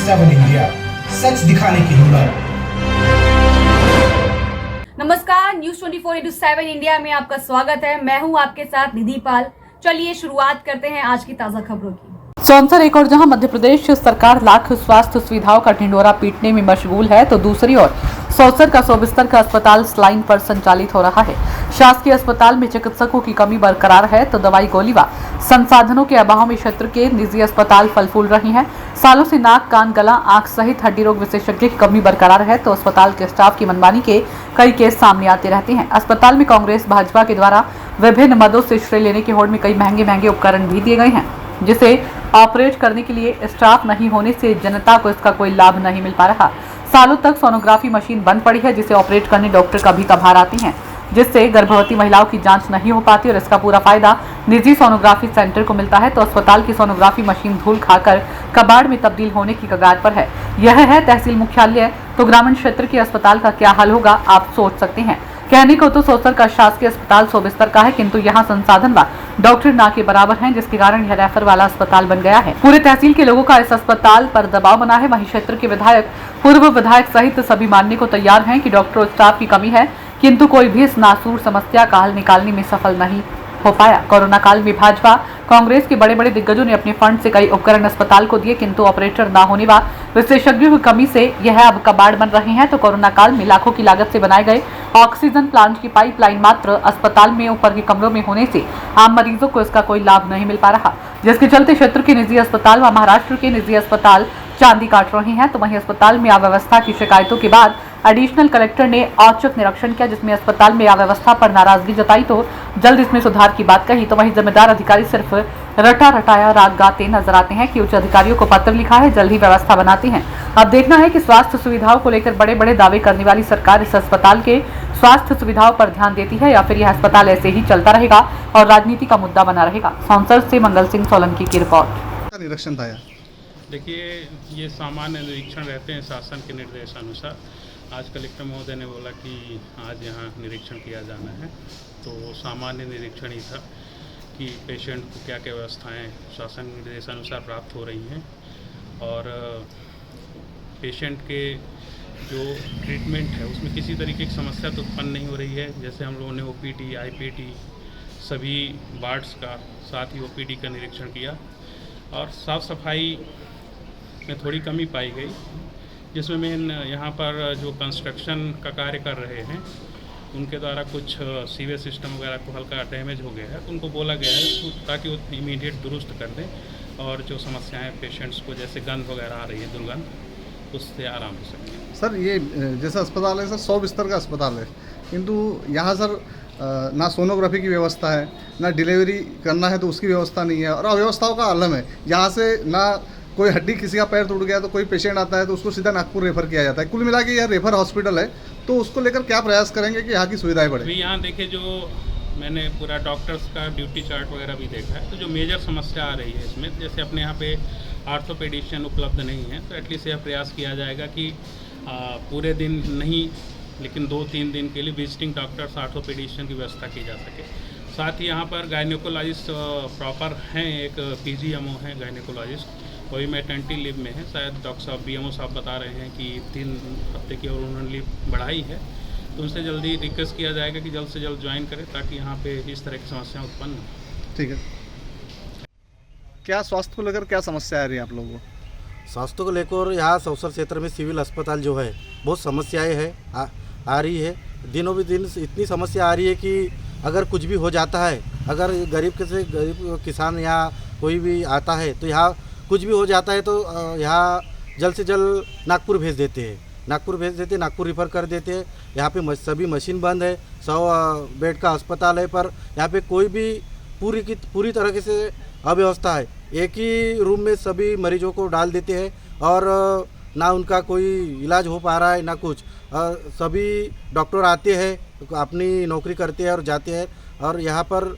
7 India, सच दिखाने की हिम्मत। नमस्कार, न्यूज 24/7 इंडिया में आपका स्वागत है। मैं हूं आपके साथ निधि पाल। चलिए शुरुआत करते हैं आज की ताजा खबरों की। सौंसर एक और जहां मध्य प्रदेश सरकार लाख स्वास्थ्य सुविधाओं का ढिंडोरा पीटने में मशगूल है, तो दूसरी ओर सौंसर का 100 बिस्तर का अस्पताल स्लाइन पर संचालित हो रहा है। शासकीय अस्पताल में चिकित्सकों की कमी बरकरार है, तो दवाई गोली व संसाधनों के अभाव में क्षेत्र के निजी अस्पताल फल फूल रही हैं। सालों से नाक, कान, गला, आंख सहित हड्डी रोग विशेषज्ञ की कमी बरकरार है, तो अस्पताल के स्टाफ की मनमानी के कई केस सामने आते रहते हैं। अस्पताल में कांग्रेस भाजपा के द्वारा विभिन्न मदों से श्रेय लेने की होड़ में कई महंगे उपकरण भी दिए गए हैं, जिसे ऑपरेट करने के लिए स्टाफ नहीं होने से जनता को इसका कोई लाभ नहीं मिल पा रहा। सालों तक सोनोग्राफी मशीन बंद पड़ी है, जिसे ऑपरेट करने डॉक्टर कभी कभार आते हैं, जिससे गर्भवती महिलाओं की जांच नहीं हो पाती और इसका पूरा फायदा निजी सोनोग्राफी सेंटर को मिलता है। तो अस्पताल की सोनोग्राफी मशीन धूल खाकर कबाड़ में तब्दील होने की कगार पर है। यह है तहसील मुख्यालय, तो ग्रामीण क्षेत्र के अस्पताल का क्या हाल होगा, आप सोच सकते हैं। कहने को तो सौंसर का शासकीय अस्पताल 100 बिस्तर का है, किंतु यहाँ संसाधन व डॉक्टर ना के बराबर हैं, जिसके कारण यह रेफर वाला अस्पताल बन गया है। पूरे तहसील के लोगों का इस अस्पताल पर दबाव बना है। वहीं क्षेत्र के विधायक, पूर्व विधायक सहित सभी मानने को तैयार हैं कि डॉक्टर और स्टाफ की कमी है, किंतु कोई भी इस नासूर समस्या का हल निकालने में सफल नहीं हो पाया। कोरोना काल में भाजपा कांग्रेस के बड़े दिग्गजों ने अपने फंड से कई उपकरण अस्पताल को दिए, किंतु ऑपरेटर न होने व विशेषज्ञों की कमी से यह अब कबाड़ बन रहे हैं। तो कोरोना काल में लाखों की लागत से बनाए गए ऑक्सीजन प्लांट की पाइपलाइन मात्र अस्पताल में ऊपर के कमरों में होने से आम मरीजों को इसका कोई लाभ नहीं मिल पा रहा, जिसके चलते क्षेत्र के निजी अस्पताल व महाराष्ट्र के निजी अस्पताल चांदी काट रहे हैं। तो वहीं अस्पताल में अव्यवस्था की शिकायतों के बाद एडिशनल कलेक्टर ने औचक निरीक्षण किया, जिसमें अस्पताल में अव्यवस्था पर नाराजगी जताई, तो जल्द इसमें सुधार की बात कही। तो वहीं जिम्मेदार अधिकारी सिर्फ रटाया राग गाते नजर आते हैं कि उच्च अधिकारियों को पत्र लिखा है, जल्द ही व्यवस्था बनाते हैं। अब देखना है कि स्वास्थ्य सुविधाओं को लेकर बड़े दावे करने वाली सरकार इस अस्पताल के स्वास्थ्य सुविधाओं पर ध्यान देती है, या फिर यह अस्पताल ऐसे ही चलता रहेगा और राजनीति का मुद्दा बना रहेगा। सौंसर से मंगल सिंह सोलंकी की रिपोर्ट। निरीक्षण था। देखिए, ये सामान्य निरीक्षण रहते हैं शासन के निर्देशानुसार। आज कलेक्टर महोदय ने बोला कि आज यहाँ निरीक्षण किया जाना है, तो सामान्य निरीक्षण ही था कि पेशेंट को क्या क्या व्यवस्थाएं शासन के निर्देशानुसार प्राप्त हो रही हैं और पेशेंट के जो ट्रीटमेंट है उसमें किसी तरीके की समस्या तो उत्पन्न नहीं हो रही है। जैसे हम लोगों ने OPD, IPT सभी वार्ड्स का, साथ ही OPD का निरीक्षण किया और साफ़ सफाई में थोड़ी कमी पाई गई, जिसमें मेन यहाँ पर जो कंस्ट्रक्शन का कार्य कर रहे हैं उनके द्वारा कुछ सीवेज सिस्टम वगैरह को हल्का डैमेज हो गया है, उनको बोला गया है ताकि वो इमीडिएट दुरुस्त कर दें और जो समस्याएं पेशेंट्स को जैसे गंध वगैरह आ रही है, दुर्गंध, उससे आराम हो सके। सर, ये जैसा अस्पताल है सर 100 बिस्तर का अस्पताल है, किंतु यहाँ सर ना सोनोग्राफी की व्यवस्था है, ना डिलीवरी करना है तो उसकी व्यवस्था नहीं है और अव्यवस्थाओं का आलम है। यहाँ से ना कोई हड्डी, किसी का पैर टूट गया तो कोई पेशेंट आता है तो उसको सीधा नागपुर रेफर किया जाता है। कुल मिला के यह रेफर हॉस्पिटल है, तो उसको लेकर क्या प्रयास करेंगे कि यहाँ की सुविधाएं बढ़े? अभी यहाँ देखिए, जो मैंने पूरा डॉक्टर्स का ड्यूटी चार्ट वगैरह भी देखा है, तो जो मेजर समस्या आ रही है इसमें, जैसे अपने यहाँ पे आर्थोपेडिशियन उपलब्ध नहीं है, तो एटलीस्ट यह प्रयास किया जाएगा कि पूरे दिन नहीं लेकिन 2-3 दिन के लिए विजिटिंग डॉक्टर्स आर्थोपेडिशियन की व्यवस्था की जा सके। साथ ही यहाँ पर गायनेकोलॉजिस्ट प्रॉपर हैं, एक PGMO हैं गायनेकोलॉजिस्ट, वही मैटर्निटी लीव में है। शायद डॉक्टर साहब, BMO साहब बता रहे हैं कि 3 हफ्ते की और उन्होंने लीव बढ़ाई है, तो उनसे जल्दी रिक्वेस्ट किया जाएगा कि जल्द से जल्द ज्वाइन करें ताकि यहाँ पे इस तरह की समस्याएं उत्पन्न हो। ठीक है। क्या स्वास्थ्य को लेकर क्या समस्या आ रही है आप लोगों को? स्वास्थ्य को लेकर यहाँ सौंसर क्षेत्र में सिविल अस्पताल जो है बहुत समस्याएं है आ रही है। दिनों भी दिन इतनी समस्या आ रही है कि अगर कुछ भी हो जाता है, अगर गरीब किसान या कोई भी आता है तो यहाँ कुछ भी हो जाता है तो यहाँ जल्द से जल्द नागपुर भेज देते, नागपुर रिफ़र कर देते हैं। यहाँ पे सभी मशीन बंद है, 100 बेड का अस्पताल है, पर यहाँ पे कोई भी पूरी तरह से अव्यवस्था है। एक ही रूम में सभी मरीजों को डाल देते हैं और ना उनका कोई इलाज हो पा रहा है ना कुछ। सभी डॉक्टर आते हैं, अपनी नौकरी करते हैं और जाते हैं, और यहाँ पर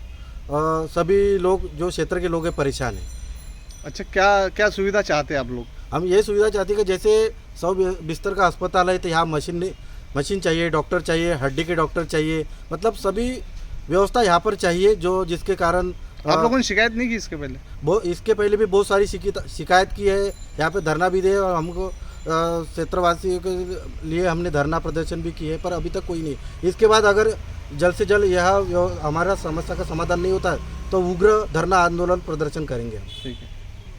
सभी लोग जो क्षेत्र के लोग हैं परेशान हैं। अच्छा, क्या सुविधा चाहते हैं आप लोग? हम ये सुविधा चाहते हैं कि जैसे 100 बिस्तर का अस्पताल है तो यहाँ मशीन चाहिए, डॉक्टर चाहिए, हड्डी के डॉक्टर चाहिए, मतलब सभी व्यवस्था यहाँ पर चाहिए जो जिसके कारण आप लोगों ने शिकायत नहीं की इसके पहले? इसके पहले भी बहुत सारी शिकायत की है, यहाँ पे धरना भी दे और हमको क्षेत्रवासियों के लिए हमने धरना प्रदर्शन भी किए, पर अभी तक कोई नहीं। इसके बाद अगर जल्द से जल्द यह हमारा समस्या का समाधान नहीं होता है तो उग्र धरना आंदोलन प्रदर्शन करेंगे। ठीक है।